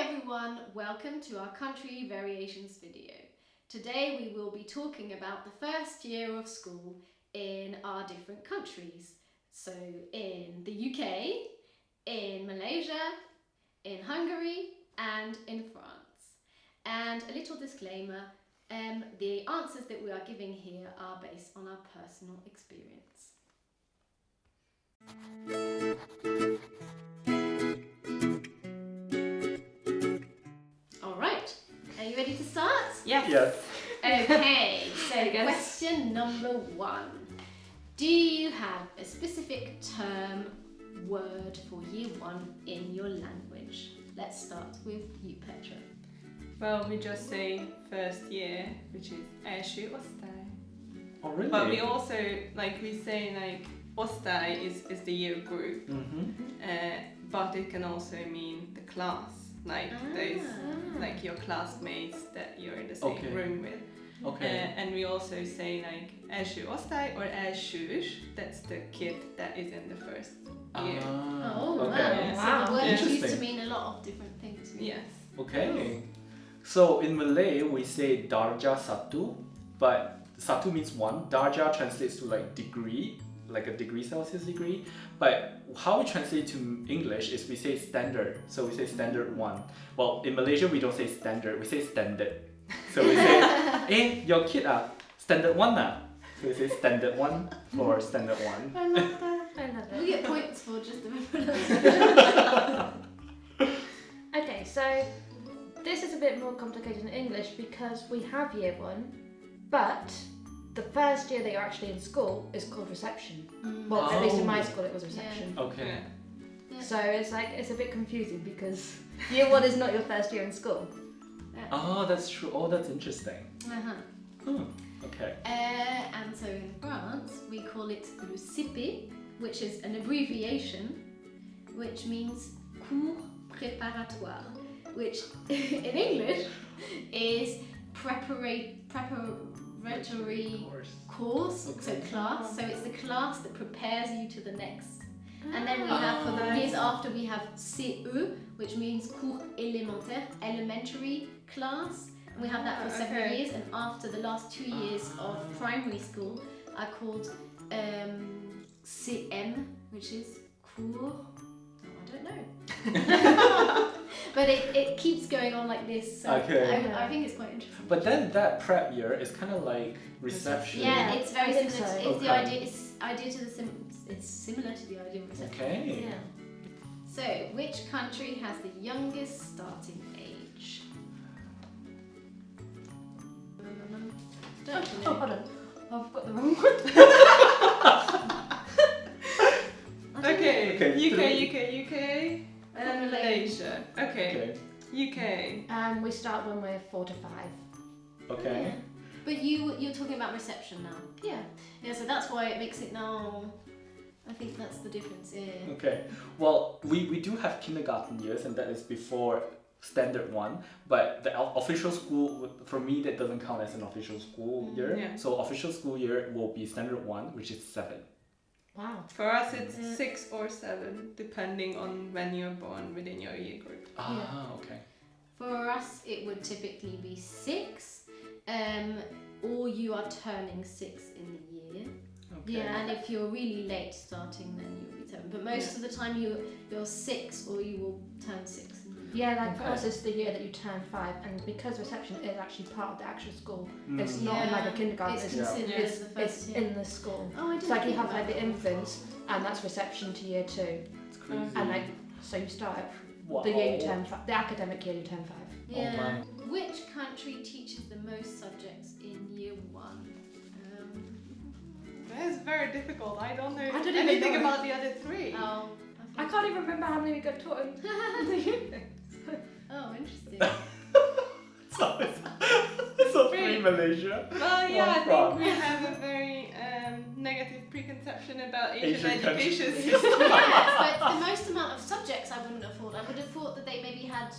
everyone, welcome to our country variations video. Today we will be talking about the first year of school in our different countries. So in the UK, in Malaysia, in Hungary and in France. And a little disclaimer, the answers that we are giving here are based on our personal experience. Alright, are you ready to start? Yes. Okay, so question number 1. Do you have a specific term, word for year 1 in your language? Let's start with you, Petra. Well, we just say first year, which is első osztály. Oh, really? But we also, we say osztály is the year group. But it can also mean the class. Those, your classmates that you're in the same room with. Okay. And we also say első osztály or elsős. That's the kid that is in the first year. Okay. Wow. So the word is used to Interesting. mean a lot of different things. Really. Yes. Okay. So in Malay we say darjah satu, but satu means 1. Darjah translates to degree, like a degree Celsius degree. But how we translate to English is we say standard. So we say standard 1. Well, in Malaysia we don't say standard, we say standard. So we say, your kid standard 1 na. So we say standard 1 for standard 1. I love that. I love it. We get points for just the pronunciation. Okay, so this is a bit more complicated in English because we have year 1, but the first year that you're actually in school is called reception. Well, at least in my school it was reception. Okay. Yeah. So it's a bit confusing because year 1 is not your first year in school. Oh, that's true. Oh, that's interesting. Okay. And so in France we call it le CP, which is an abbreviation, which means cours préparatoire, which in English is preparatory course, so class. So it's the class that prepares you to the next. And then we have, for the years after, we have CE, which means cours élémentaire, elementary class. And we have that for 7 years, and after the last 2 years of primary school are called CM, which is cours, I don't know. But it keeps going on like this, so Okay. I think it's quite interesting. But then that prep year is kind of like reception. Yeah, it's very I think similar. so. It's the idea. It's similar to the idea of reception. Okay. Yeah. So, which country has the youngest starting age? Don't you know? hold on. I've got the wrong one. Okay. Okay. UK, and Malaysia. Okay. UK. We start when we're 4 to 5. Okay. Yeah. But you're talking about reception now. Yeah. Yeah. So that's why it makes it now. I think that's the difference. Yeah. Okay. Well, we do have kindergarten years, and that is before standard 1. But the official school, for me, that doesn't count as an official school year. Yeah. So official school year will be standard 1, which is 7. Wow. For us, it's 6 or 7, depending on when you're born within your year group. Okay. For us, it would typically be 6, or you are turning 6 in the year. Okay. Yeah, and if you're really late starting, then you'll be 7. But most of the time, you're 6, or you will turn 6. Yeah, for us it's the year that you turn 5, and because reception is actually part of the actual school, it's not in a kindergarten. It's considered as the first It's year. in the school. Oh, I didn't It's like you think have about the that. infants, and that's reception to year 2, It's crazy. and so you start at Wow. the year you turn 5, the academic year you turn 5. Yeah. my. Which country teaches the most subjects in year 1? That is very difficult. I don't know I don't even anything know. about the other 3. Oh, I can't even remember how many we got taught in oh, interesting. So 3 Malaysia. Well, yeah, I France. think we have a very negative preconception about Asian Asian education countries. system. Yes, but the most amount of subjects I wouldn't have thought. I would have thought that they maybe had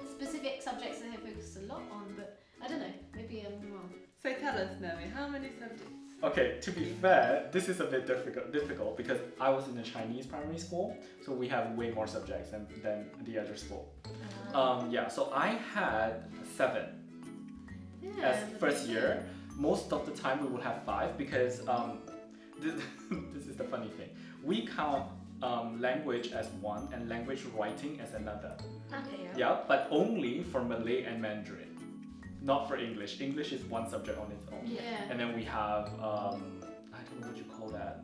specific subjects that they focused a lot on, but I don't know. Maybe I'm wrong. So tell us, Naomi, how many subjects? Okay, to be fair, this is a bit difficult because I was in a Chinese primary school, so we have way more subjects than the other school. Yeah, so I had 7 as first year. Most of the time we would have 5 because this is the funny thing. We count language as one and language writing as another. Okay, yeah. Yeah, but only for Malay and Mandarin. Not for English. English is one subject on its own. Yeah. And then we have, I don't know what you call that.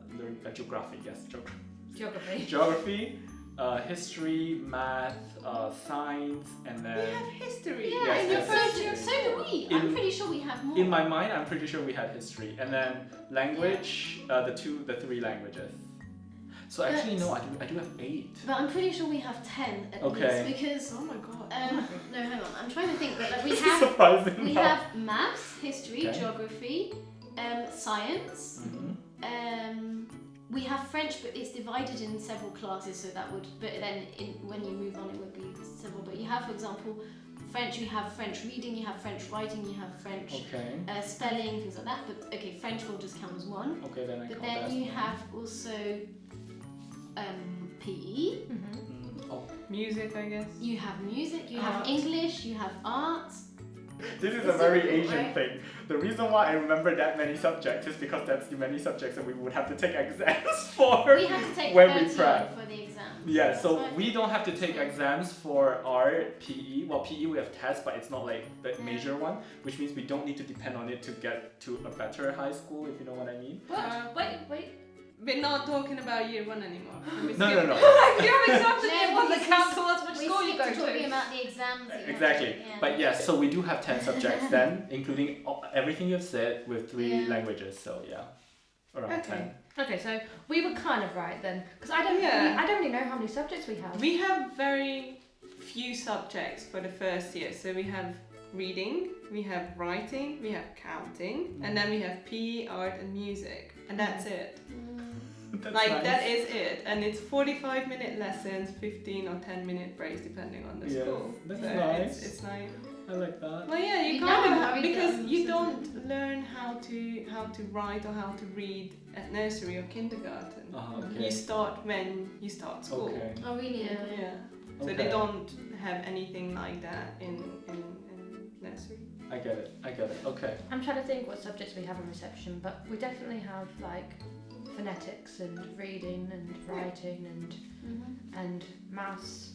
Geography, yes. Geography. Geography, history, math, science, and then... We have history. Yeah, Yes, in your yes, first year, yes. so do we. I'm pretty sure we have more. In my mind, I'm pretty sure we had history. And then language, the 3 languages. So actually, no, I do have 8. But I'm pretty sure we have 10 at Okay. least because Oh my god. no, hang on. I'm trying to think. But like we This is have surprising. we have maths, history, Okay. geography, science. We have French, but it's divided in several classes, so that would. But then when you move on, it would be several. But you have, for example, French. You have French reading. You have French writing. You have French Okay. spelling, things like that. But okay, French will just count as one. Okay, then I But count that then as you one. have also PE. Oh, Music, I guess. You have music. You have Art. English. You have arts. this is It's a very difficult, Asian right? thing. The reason why I remember that many subjects is because that's the many subjects that we would have to take exams for. We have to take when we 30 prep. for the exams. Yeah, That's so right. we don't have to take exams for art, PE. Well, PE we have tests, but it's not like the major one, which means we don't need to depend on it to get to a better high school, if you know what I mean. What? Wait. We're not talking about year 1 anymore. We No, skip- no. You have exams in No, year 1 that we count skipped- towards which school you go talking to. about the exams. that you have to Exactly. take, yeah. But yes, so we do have 10 subjects then, including everything you've said with 3 Yeah. languages. So yeah, around Okay. 10. Okay, so we were kind of right then, because I don't really know how many subjects we have. We have very few subjects for the first year. So we have reading, we have writing, we have counting, and then we have PE, art, and music. And that's it. That's Like nice. that is it, and it's 45-minute lessons, 15 or 10-minute breaks depending on the Yes, school. that's So nice. It's like, I like that. well, yeah, you We kind never of hurried because them, you so- don't learn how to write or how to read at nursery or kindergarten. Okay. You start when you start school. Okay. Oh really? Yeah. Yeah. So Okay. they don't have anything like that in nursery. I get it. Okay. I'm trying to think what subjects we have in reception, but we definitely have like phonetics and reading and writing and maths.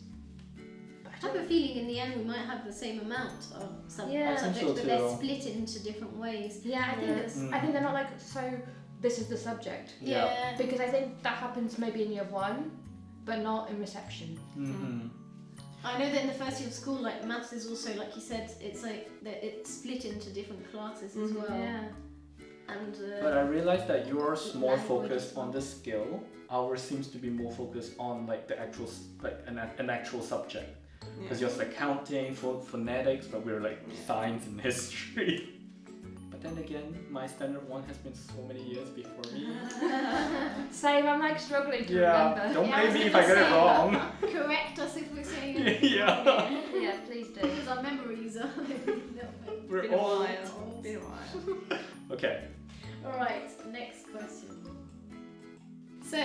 I have a feeling in the end we might have the same amount of Yeah. I think subjects, so but they're too. split into different ways. Yeah, I think Yeah. it's. I think they're not like so. This is the subject Yeah. because I think that happens maybe in year 1, but not in reception. Mm-hmm. I know that in the first year of school, like maths is also, like you said, it's like that it's split into different classes as well. Yeah. And But I realized that yours more Language focused as well. on the skill. Ours seems to be more focused on like the actual like an actual subject. Because yours like counting, phonetics, but we're like science and history. But then again, my standard 1 has been so many years before me. Same. I'm like struggling to Yeah, remember. don't Yeah, I blame was me if gonna I get it say, wrong. correct us if we're saying it. Yeah. Yeah, please do. Because our memories are a little bit We're Been a all while. Been a while. okay. Alright, next question. So,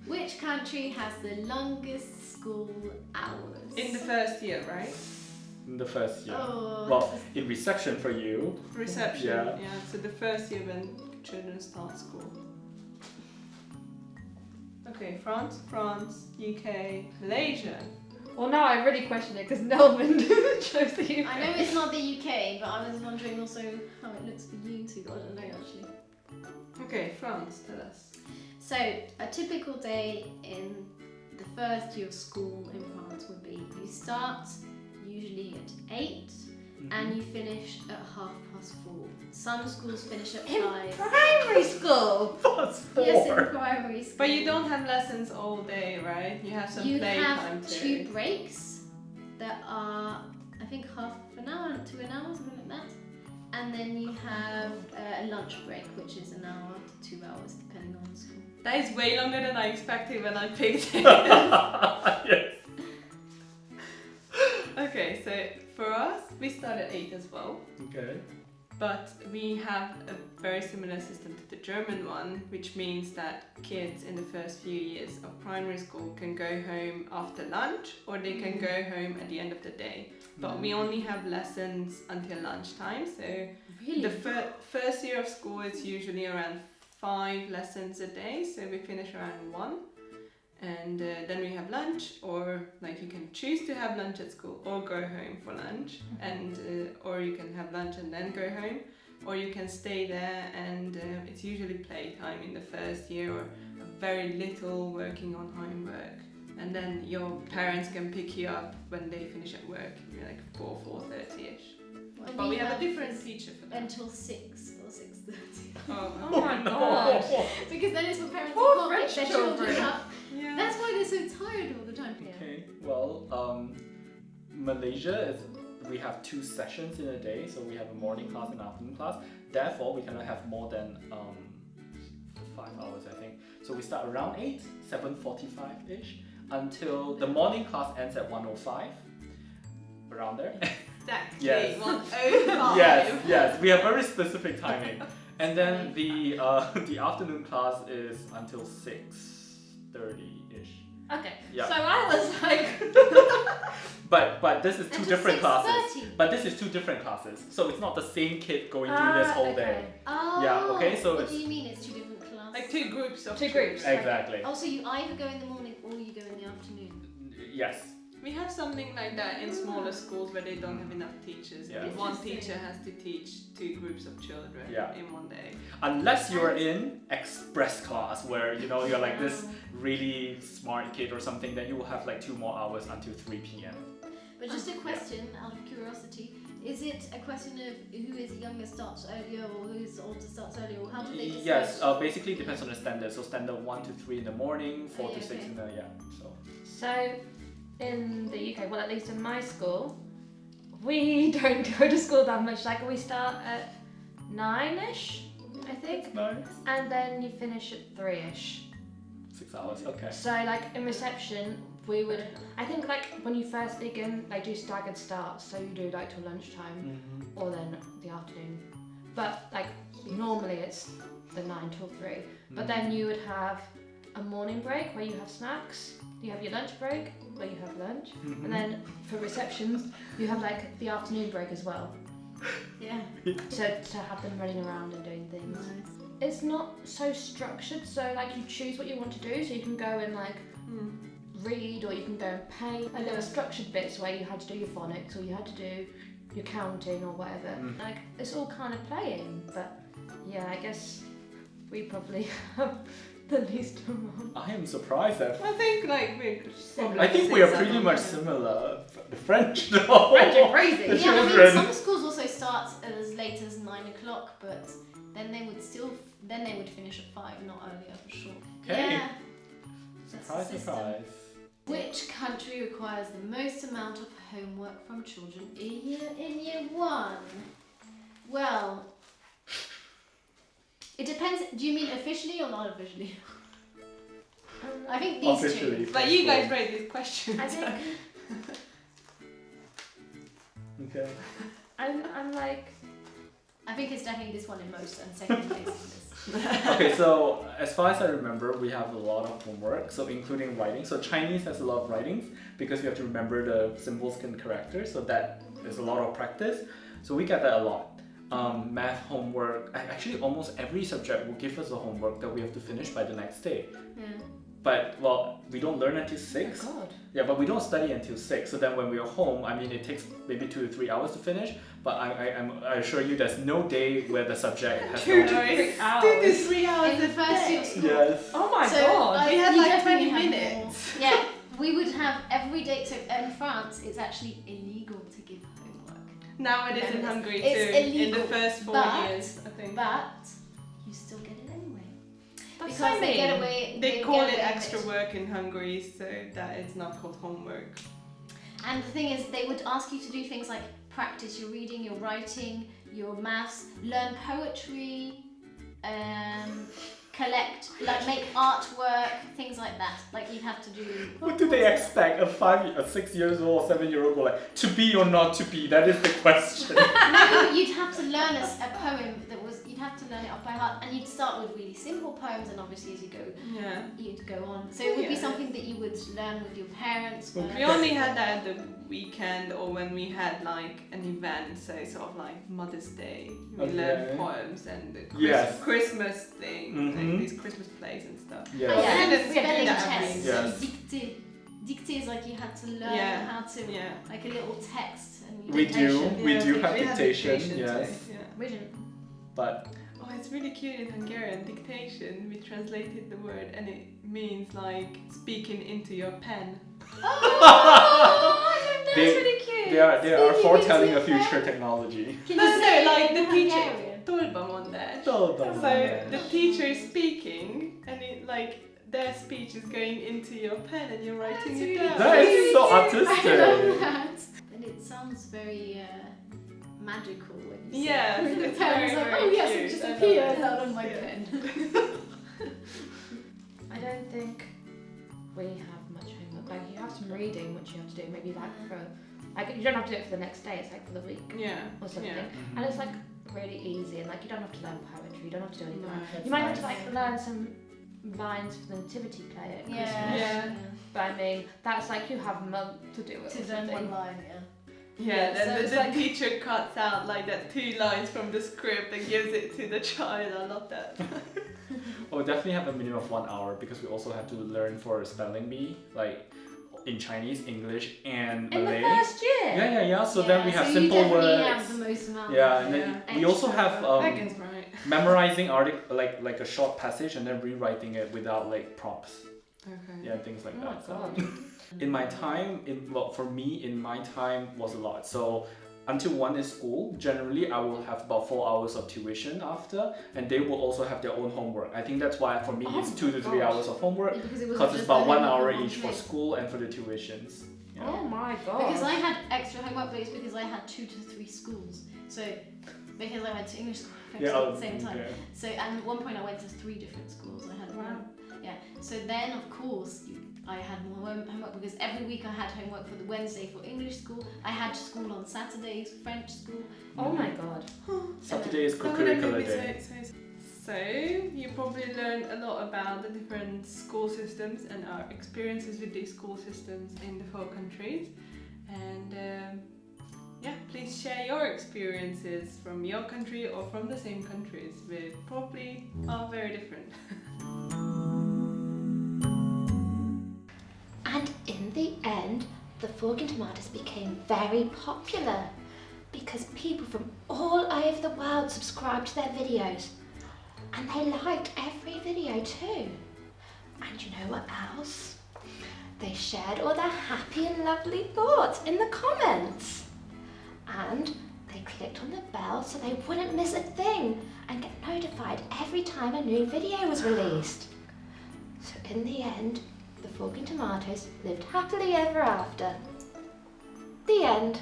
which country has the longest school hours? In the first year, right? In the first year. Oh, Well, in reception for you. Reception. Yeah. Yeah. So the first year when children start school. Okay, France, UK, Malaysia. Well, now I really question it because Nelvin chose the UK. I know it's not the UK, but I was wondering also how it looks for you two. I don't know actually. Okay, France, tell us. So, a typical day in the first year of school in France would be you start usually at 8 and you finish at 4:30. Some schools finish at In 5. primary school. Plus 4. Yes, in primary school. But you don't have lessons all day, right? You have some You playtime have too. 2 breaks that are, I think, half an hour to an hour, something like that. And then you have a lunch break, which is an hour to 2 hours, depending on the school. That is way longer than I expected when I picked it. Yes. Okay, so for us, we start at 8 as well. Okay. But we have a very similar system to the German one, which means that kids in the first few years of primary school can go home after lunch or they can go home at the end of the day. But we only have lessons until lunchtime, so Really? the first year of school is usually around 5 lessons a day, so we finish around 1. And then we have lunch, or like you can choose to have lunch at school or go home for lunch, and or you can have lunch and then go home, or you can stay there, and it's usually playtime in the first year or very little working on homework, and then your parents can pick you up when they finish at work, like 4:30ish. Well, But we have a different teacher for that. until 6 or 6:30. Oh my god. Because then it's for parents Poor who can't pick French their children children. up. Yeah. That's why they're so tired all the time. Okay, well, Malaysia is, we have 2 sessions in a day, so we have a morning class and afternoon class. Therefore, we cannot have more than 5 hours, I think. So we start around 8, 7:45-ish, until the morning class ends at 1:05, around there. Exactly. Yes. 1:05. Yes, we have very specific timing. And then the afternoon class is until 6:30-ish. Okay. Yeah. So I was like, But this is two Until different classes. 6:30. But this is 2 different classes, so it's not the same kid going through this whole day. Oh. Yeah, okay, so what it's- do you mean it's 2 different classes? Like 2 groups of 2 groups. Exactly. Oh, so you either go in the morning or you go in the afternoon. Yes. We have something like that in smaller schools where they don't have enough teachers. Yeah. And one Interesting. teacher has to teach 2 groups of children Yeah. in one day. Unless you're in express class where you're like this really smart kid or something, then you will have like 2 more hours until 3 p.m. But just a question out of curiosity, is it a question of who is younger starts earlier or who's older starts earlier, or how do they decide? Yes, basically depends on the standard. So standard 1 to 3 in the morning, 4 to 6 Okay. in the so in the UK, well, at least in my school, we don't go to school that much. Like we start at 9ish, I think, Nice. and then you finish at 3ish. 6 hours. Okay. So like in reception, we would, I think like when you first begin, they do staggered starts, so you do like till lunchtime Mm-hmm. or then the afternoon. But like normally it's the 9 till 3. But then you would have a morning break where you have snacks. You have your lunch break where you have lunch, and then for receptions you have like the afternoon break as well. Yeah. So to have them running around and doing things. Nice. It's not so structured, so like you choose what you want to do, so you can go and like read or you can go and paint. And there were structured bits where you had to do your phonics or you had to do your counting or whatever. Like it's all kind of playing, but yeah, I guess we probably have the least amount. I am surprised at. I think like we're probably I think we are pretty much similar. The French, though. French are crazy. The Yeah, I mean, children. some schools also start as late as 9 o'clock, but then they would finish at 5, not earlier for sure. Okay. Yeah. That's the Surprise, system. surprise. Which country requires the most amount of homework from children in year 1? Well, it depends. Do you mean officially or not officially? I think these Officially. two. But you guys raised this question. I think Okay. I'm like, I think it's definitely this one in most and second place in this. Okay, so as far as I remember, we have a lot of homework, so including writing. So Chinese has a lot of writings because we have to remember the symbols and characters, so that is a lot of practice. So we get that a lot. Math homework, actually almost every subject will give us a homework that we have to finish by the next day. Yeah. But, well, we don't learn until 6. oh God. Yeah, but we don't study until 6. So then when we are home, I mean, it takes maybe 2 to 3 hours to finish. But I assure you, there's no day where the subject has 2 no. to 3 hours. 2 to 3 hours In the a first year of day. school. Yes. Oh my So, God. We had you like definitely 20 have minutes. more. Yeah, we would have every day. So in France, it's actually illegal to give homework. Now it is in It's Hungary illegal, too. In the first 4 but- years, I think. But you still get it anyway. That's Because so they mean. get away. They call get it away with extra work in Hungary, so that it's not called homework. And the thing is, they would ask you to do things like practice your reading, your writing, your maths, learn poetry, collect, like make artwork, things like that. Like you'd have to do. What do they expect? A 6 years old or 7 year old go like to be or not to be? That is the question. No, you'd have to learn a poem that was. You'd have to learn it off by heart, and you'd start with really simple poems, and obviously as you go, you'd go on. So it would be something that you would learn with your parents. We only had that at the weekend or when we had like an event, so sort of like Mother's Day. We learned poems and the Christmas thing, like these Christmas plays and stuff. Yes. And didn't spelling do that tests. Yes. Dictée is like you had to learn how to like a little text. And We dictation. do have dictation, yes. Too, We didn't. But oh, it's really cute in Hungarian. Dictation, we translated the word and it means like speaking into your pen. Oh, that's really cute. they are foretelling a future technology. Can No, you say like the teacher. Hungarian? Tolbamondás. Tolbamondás. So the teacher is speaking and it like their speech is going into your pen and you're writing it down. That is so I love artistic. that. And it sounds very magical when you say Yeah, it. it's The pen very, is like, very oh yes, cute. it just I love appears it. out on my Yeah. pen. I don't think we have much homework. Like you have some reading which you have to do, maybe like for like you don't have to do it for the next day, it's like for the week Yeah. or something. Yeah. And it's like really easy and like you don't have to learn poetry, you don't have to do anything. No, You might have nice. to like learn some lines for the nativity play at Christmas. Yeah. But I mean that's like you have a month to do it. To or learn something. one line, yeah. Yeah, so then it's the like- teacher cuts out like that 2 lines from the script and gives it to the child. I love that. Well, we definitely have a minimum of 1 hour because we also have to learn for spelling bee, like in Chinese, English, and In Malay. the first year. Yeah. So then we have so simple you definitely words. have the most amount. Yeah, and then we also extra. have That guy's right. memorizing like a short passage and then rewriting it without like prompts. Okay. Yeah, things like Oh my that. So. god. In my time, for me, in my time was a lot. So until 1 is school, generally I will have about 4 hours of tuition after, and they will also have their own homework. I think that's why for me it's 2 to 3 hours of homework, Because it was because it's just about the 1 homework hour on each for place. school and for the tuitions. Yeah. Oh my god. Because I had extra homework, but it's because I had 2 to 3 schools. So because I went to English school at the same time. okay. So and at one point I went to 3 different schools. I had So then of course I had more homework because every week I had homework for the Wednesday for English school. I had school on Saturdays, French school. Oh my god. Saturday is Oh, that co-curricular could be day. So you probably learned a lot about the different school systems and our experiences with these school systems in the 4 countries. And please share your experiences from your country or from the same countries, which probably are very different. And in the end, the Fork and Tomatoes became very popular because people from all over the world subscribed to their videos and they liked every video too. And you know what else? They shared all their happy and lovely thoughts in the comments. And they clicked on the bell so they wouldn't miss a thing and get notified every time a new video was released. So in the end, the Fork and Tomatoes lived happily ever after. The end.